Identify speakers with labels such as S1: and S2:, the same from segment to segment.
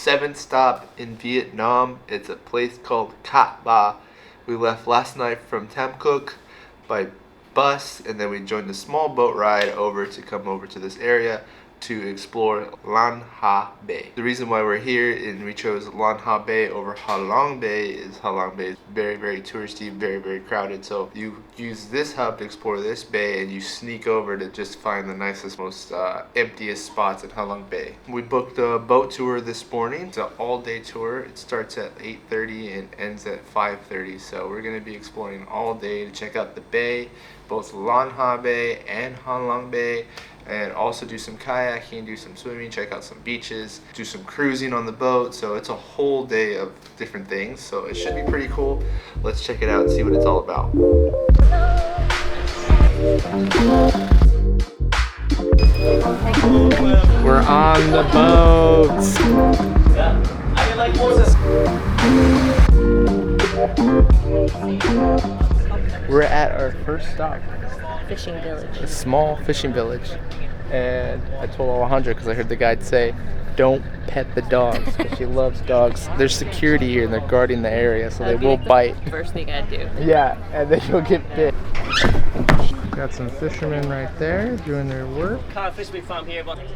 S1: 7th stop in Vietnam. It's a place called Ha Bay. We left last night from Tam Cook by bus, and then we joined a small boat ride over to come over to this area to explore Lan Ha Bay. The reason why we're here and we chose Lan Ha Bay over Ha Long Bay is Ha Long Bay is very touristy, very crowded. So you use this hub to explore this bay and you sneak over to just find the nicest, most emptiest spots in Ha Long Bay. We booked a boat tour this morning. It's an all-day tour. It starts at 8:30 and ends at 5:30. So we're gonna be exploring all day to check out the bay, both Lan Ha Bay and Ha Long Bay, and also do some kayaking, do some swimming, check out some beaches, do some cruising on the boat. So it's a whole day of different things. So it should be pretty cool. Let's check it out and see what it's all about. We're on the boats. We're at our first stop.
S2: Fishing village.
S1: A small fishing village. And I told Alejandra, because I heard the guide say, don't pet the dogs, because she loves dogs. There's security here and they're guarding the area, so they will bite.
S2: First thing I'd do.
S1: Yeah, and then you'll get bit. Got some fishermen right there doing their work.
S3: Can't fish me from here, but right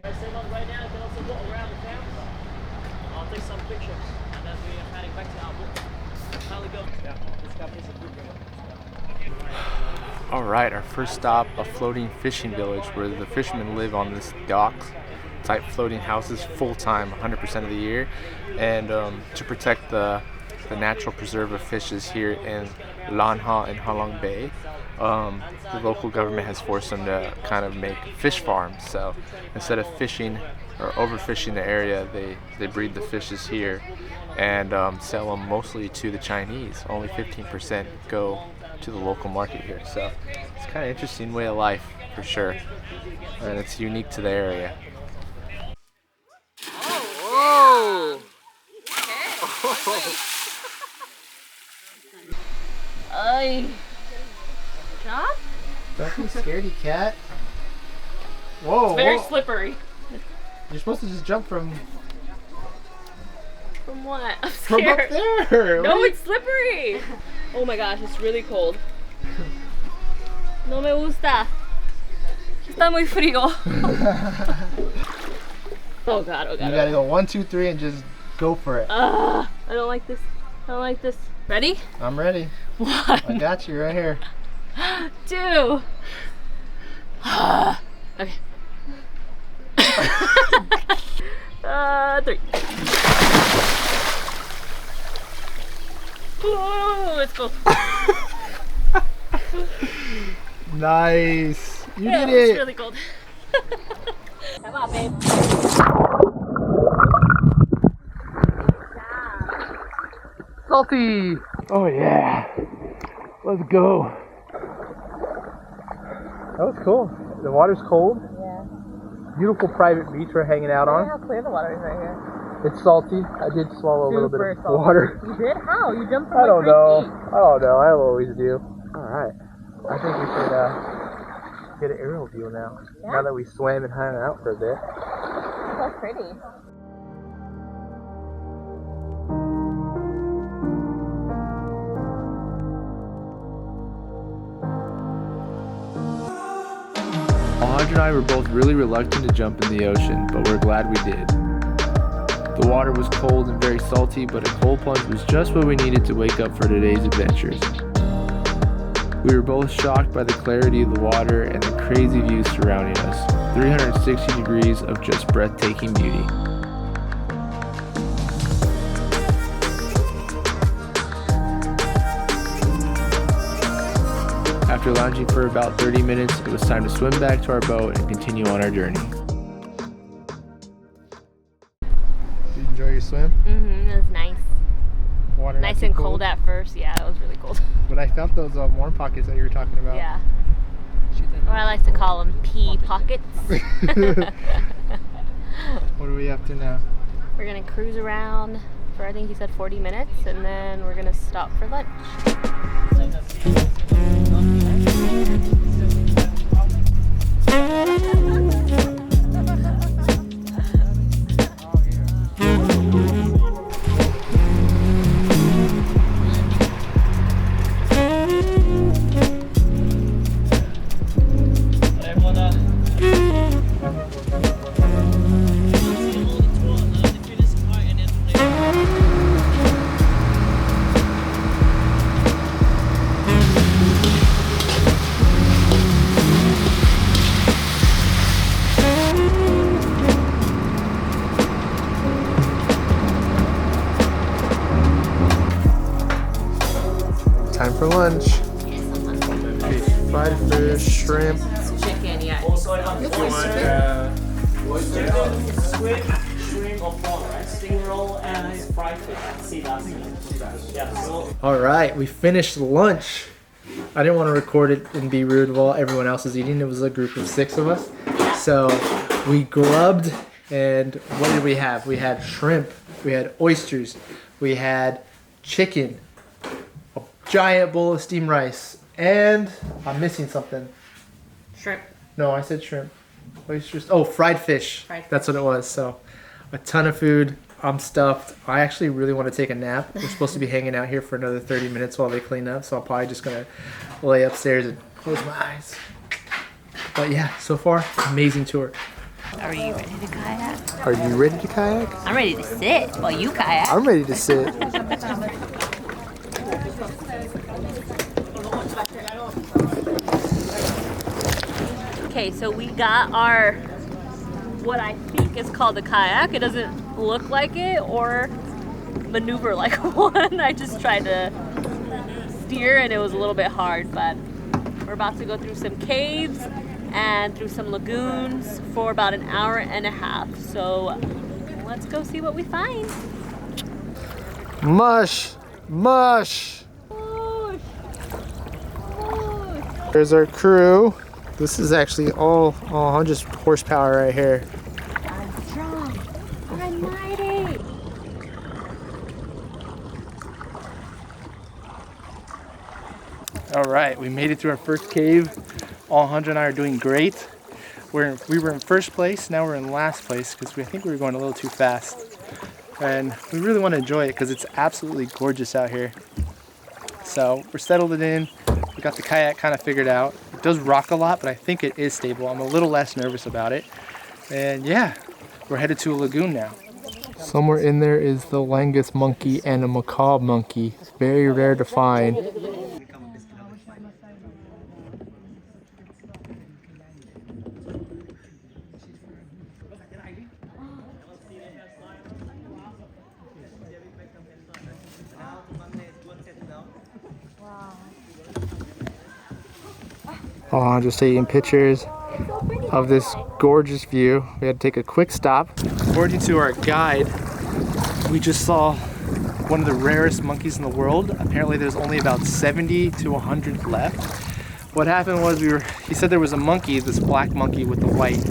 S3: now, you can also walk around the town. I'll take some pictures, and then we are heading back to our boat. How we go? Yeah, this company's a good one.
S1: Alright, our first stop, a floating fishing village where the fishermen live on this docks type floating houses full time 100% of the year, and to protect the natural preserve of fishes here in Lan Ha and Ha Long Bay, the local government has forced them to kind of make fish farms. So instead of fishing or overfishing the area, they breed the fishes here and sell them mostly to the Chinese. Only 15% go to the local market here. So it's kind of interesting way of life for sure, and it's unique to the area.
S2: Whoa! Ay. Drop?
S1: Don't be scaredy cat. Whoa!
S2: It's very slippery.
S1: You're supposed to just jump from
S2: what? I'm
S1: from
S2: scared.
S1: up there.
S2: No, it's slippery. Oh my gosh, it's really cold. No me gusta. Está muy frío. Oh god, oh god.
S1: You gotta go 1, 2, 3 and just go for it.
S2: I don't like this. I don't like this. Ready?
S1: I'm ready.
S2: 1.
S1: I got you right here.
S2: 2. Okay. 3. Ooh, it's cold.
S1: Nice. You
S2: Yeah,
S1: did it.
S2: It's really cold. Come on, babe.
S1: Salty. Oh yeah. Let's go. That was cool. The water's cold.
S2: Yeah.
S1: Beautiful private beach we're hanging out on.
S2: Look how clear the water is right here.
S1: It's salty. I did swallow a little bit of
S2: salty.
S1: water.
S2: You did? How? You jumped from
S1: I don't
S2: 3
S1: know.
S2: feet.
S1: I don't know. I always do. Alright. I think we should get an aerial view now.
S2: Yeah.
S1: Now that we swam and hung out for a bit.
S2: So pretty.
S1: Alejandra and I were both really reluctant to jump in the ocean, but we're glad we did. The water was cold and very salty, but a cold plunge was just what we needed to wake up for today's adventures. We were both shocked by the clarity of the water and the crazy views surrounding us. 360 degrees of just breathtaking beauty. After lounging for about 30 minutes, it was time to swim back to our boat and continue on our journey. Did you enjoy your swim?
S2: Mm-hmm, it was nice.
S1: Water
S2: Nice and cold at first. Yeah, it was really cold.
S1: But I felt those warm pockets that you were talking about.
S2: Yeah. Or I like to call them pea pockets.
S1: What are we up to now?
S2: We're gonna cruise around for, I think he said 40 minutes, and then we're gonna stop for lunch.
S1: Time for lunch. Fried fish, shrimp.
S2: Chicken, yeah.
S3: Also, if you want squid, shrimp, or prawn, right? Sting roll and fried fish. See that? Yeah. So
S4: All right, we finished lunch. I didn't want to record it and be rude while everyone else is eating. It was a group of 6 of us. So we grubbed, and what did we have? We had shrimp, we had oysters, we had chicken, a giant bowl of steamed rice, and I'm missing something.
S2: Shrimp.
S4: No, I said shrimp. Oysters. Oh, fried fish. That's what it was. So a ton of food. I'm stuffed. I actually really want to take a nap. We're supposed to be hanging out here for another 30 minutes while they clean up. So I'm probably just going to lay upstairs and close my eyes. But yeah, so far, amazing tour.
S2: Are you ready to kayak?
S1: Are you ready to kayak?
S2: I'm ready to sit while you kayak.
S1: I'm ready to sit.
S2: Okay, so we got our, what I think is called a kayak. It doesn't look like it or maneuver like one. I just tried to steer and it was a little bit hard, but we're about to go through some caves and through some lagoons for about an hour and a half. So let's go see what we find.
S1: Mush! Mush! There's our crew. This is actually all 100 horsepower right here.
S2: I'm strong. I'm mighty.
S4: All right, we made it to our first cave. All 100 and I are doing great. We were in first place, now we're in last place because I think we were going a little too fast. And we really want to enjoy it because it's absolutely gorgeous out here. So we're settled it in. We got the kayak kind of figured out. It does rock a lot, but I think it is stable. I'm a little less nervous about it. And yeah, we're headed to a lagoon now. Somewhere in there is the langus monkey and a macaw monkey. Very rare to find. Oh, I'm just taking pictures of this gorgeous view. We had to take a quick stop. According to our guide, we just saw one of the rarest monkeys in the world. Apparently there's only about 70 to 100 left. What happened was he said there was a monkey, this black monkey with the white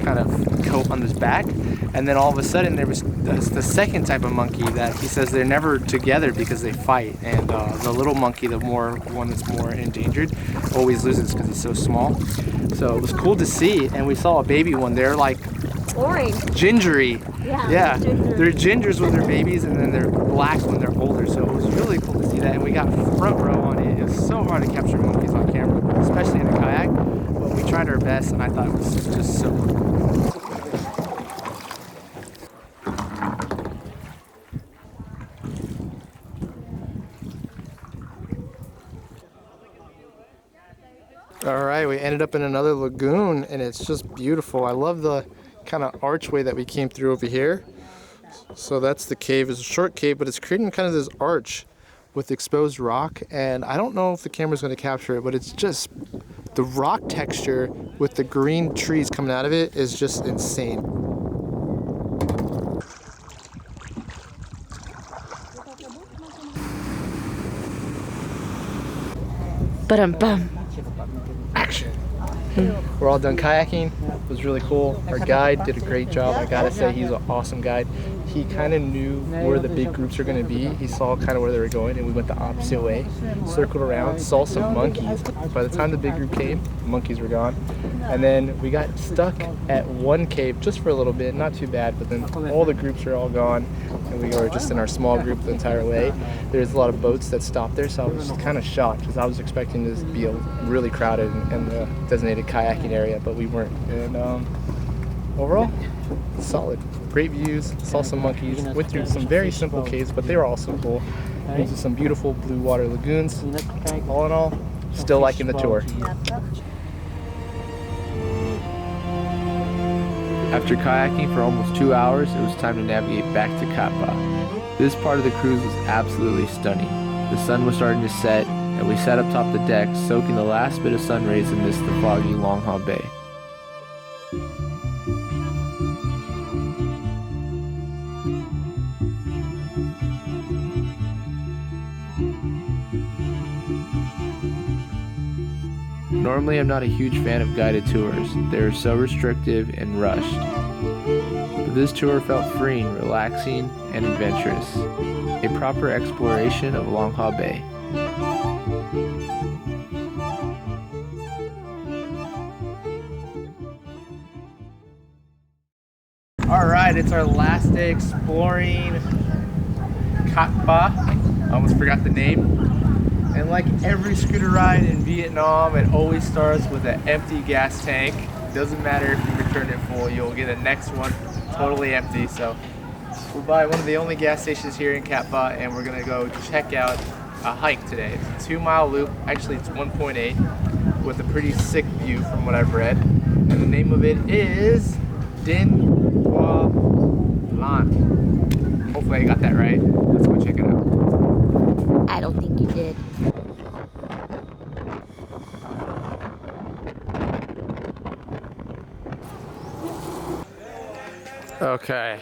S4: kind of coat on his back. And then all of a sudden there was the second type of monkey that he says they're never together because they fight. And the little monkey, the one that's more endangered, always loses because he's so small. So it was cool to see. And we saw a baby one. They're like
S2: Orange.
S4: Gingery. Yeah.
S2: Ginger.
S4: They're gingers when they're babies and then they're black when they're older. So it was really cool to see that. And we got front row on it. It was so hard to capture monkeys on camera, especially in a kayak. But we tried our best and I thought it was just so cool. All right, we ended up in another lagoon and it's just beautiful. I love the kind of archway that we came through over here. So that's the cave. It's a short cave, but it's creating kind of this arch with exposed rock. And I don't know if the camera's going to capture it, but it's just the rock texture with the green trees coming out of it is just insane.
S2: Ba-dum-bum.
S4: Action. We're all done kayaking. It was really cool. Our guide did a great job. I gotta say, he's an awesome guide. He kind of knew where the big groups are going to be. He saw kind of where they were going, and we went the opposite way. Circled around, saw some monkeys. By the time the big group came, the monkeys were gone. And then we got stuck at one cave just for a little bit, not too bad, but then all the groups are all gone, and we were just in our small group the entire way. There's a lot of boats that stopped there, so I was kind of shocked because I was expecting this to be really crowded in the designated kayaking area, but we weren't. And overall, solid. Great views, saw some monkeys, went through some very simple caves, but they were also cool. Into some beautiful blue water lagoons. All in all, still liking the tour. After kayaking for almost 2 hours, it was time to navigate back to Kat Ba. This part of the cruise was absolutely stunning. The sun was starting to set, and we sat up top the deck, soaking the last bit of sun rays amidst the foggy Lan Ha Bay. Normally, I'm not a huge fan of guided tours. They are so restrictive and rushed. But this tour felt freeing, relaxing, and adventurous. A proper exploration of Lan Ha Bay. Alright, it's our last day exploring Cat Ba. I almost forgot the name. And like every scooter ride in Vietnam, it always starts with an empty gas tank. Doesn't matter if you return it full, you'll get a next one totally empty. So we're by one of the only gas stations here in Cat Ba, and we're gonna go check out a hike today. It's a 2-mile loop, actually it's 1.8, with a pretty sick view from what I've read. And the name of it is Din Qua Lan. Hopefully I got that right. Let's go check it out.
S2: I don't think you did.
S4: Okay,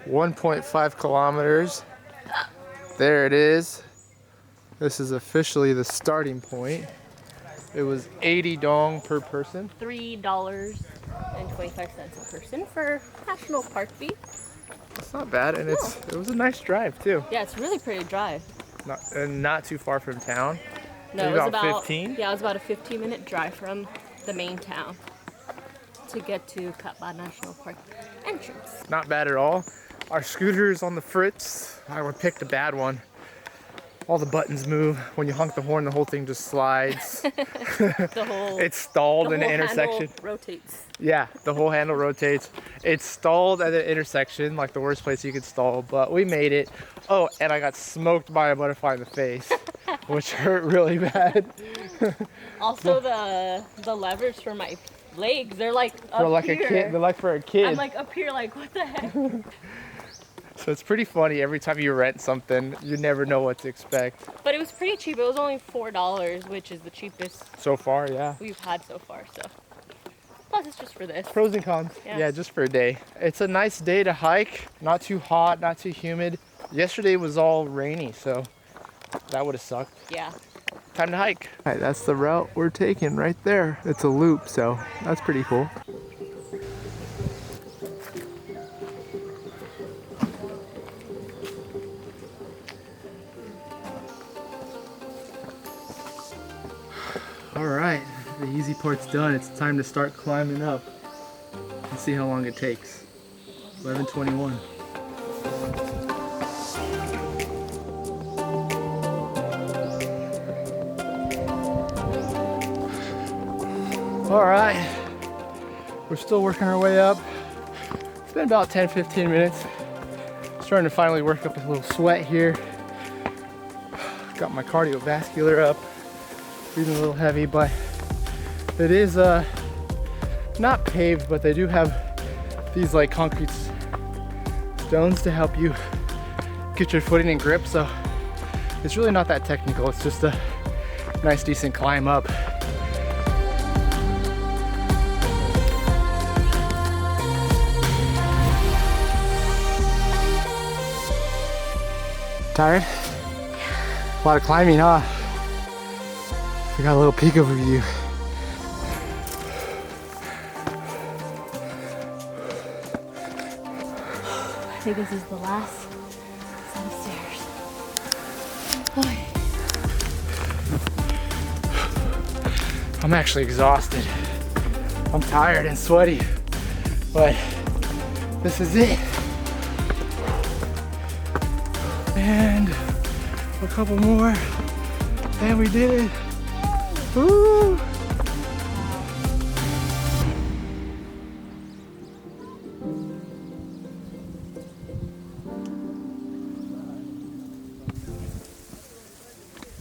S4: 1.5 kilometers. There it is. This is officially the starting point. It was 80 dong per person.
S2: $3.25 a person for national park fee.
S4: That's not bad, and it was a nice drive too.
S2: Yeah, it's really pretty drive.
S4: Not too far from town.
S2: No,
S4: Maybe
S2: it was
S4: about 15?
S2: Yeah, it was about a 15-minute drive from the main town to get to Cat Ba National Park entrance.
S4: Not bad at all. Our scooter is on the fritz. I would pick the bad one. All the buttons move. When you honk the horn, the whole thing just slides. It's stalled in the intersection.
S2: Rotates.
S4: Yeah, the whole handle rotates. It's stalled at the intersection, like the worst place you could stall, but we made it. Oh, and I got smoked by a butterfly in the face, which hurt really bad.
S2: Also, the levers for my legs, they're like up
S4: for like
S2: here.
S4: a kid. They're like for a kid.
S2: I'm like up here, like what the heck?
S4: So it's pretty funny. Every time you rent something, you never know what to expect.
S2: But it was pretty cheap. It was only $4, which is the cheapest
S4: so far. Yeah.
S2: We've had so far. So plus, it's just for this.
S4: Pros and cons. Yeah, just for a day. It's a nice day to hike. Not too hot, not too humid. Yesterday was all rainy, so that would have sucked.
S2: Yeah.
S4: Time to hike. All right, that's the route we're taking right there. It's a loop, so that's pretty cool. All right, the easy part's done. It's time to start climbing up. Let's see how long it takes. 11:21. All right, we're still working our way up. It's been about 10-15 minutes. Starting to finally work up a little sweat here. Got my cardiovascular up. Breathing a little heavy, but it is not paved, but they do have these like concrete stones to help you get your footing and grip, so it's really not that technical. It's just a nice decent climb up. Tired? A lot of climbing, huh? We got a little peek overview.
S2: I think this is the last set of stairs.
S4: I'm actually exhausted. I'm tired and sweaty, but this is it. And a couple more, and we did it. Woo!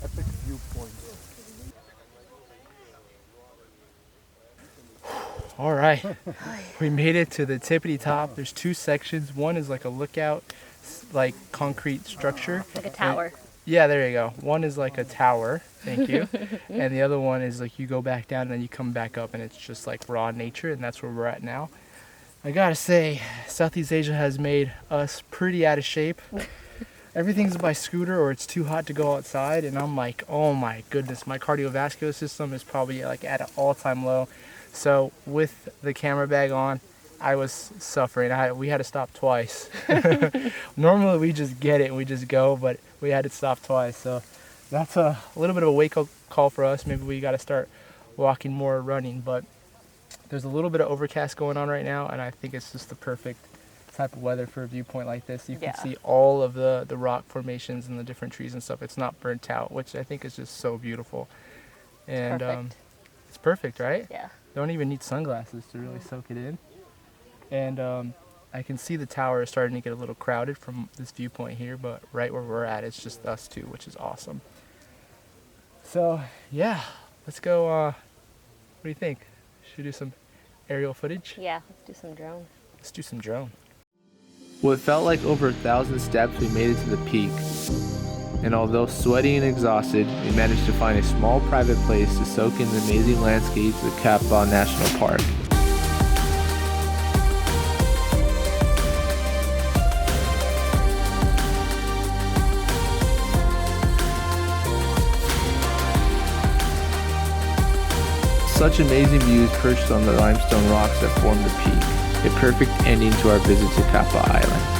S4: Epic viewpoint. All right, we made it to the tippity top. There's two sections. One is like a lookout, like concrete structure.
S2: Like a tower.
S4: Yeah, there you go. One is like a tower, thank you. And the other one is like you go back down and then you come back up and it's just like raw nature, and that's where we're at now. I gotta say, Southeast Asia has made us pretty out of shape. Everything's by scooter or it's too hot to go outside, and I'm like, oh my goodness, my cardiovascular system is probably like at an all-time low. So with the camera bag on, I was suffering. We had to stop twice. Normally we just get it and we just go, but we had to stop twice. So that's a little bit of a wake-up call for us. Maybe we got to start walking more or running, but there's a little bit of overcast going on right now, and I think it's just the perfect type of weather for a viewpoint like this. You can see all of the rock formations and the different trees and stuff. It's not burnt out, which I think is just so beautiful. And it's perfect, right?
S2: Yeah.
S4: Don't even need sunglasses to really soak it in. And I can see the tower is starting to get a little crowded from this viewpoint here, but right where we're at, it's just us two, which is awesome. So yeah, let's go. What do you think? Should we do some aerial footage?
S2: Yeah, let's do some drone.
S4: Let's do some drone.
S1: What felt like over 1,000 steps, we made it to the peak. And although sweaty and exhausted, we managed to find a small private place to soak in the amazing landscapes of Kat Ba National Park. Such amazing views perched on the limestone rocks that form the peak, a perfect ending to our visit to Kat Ba Island.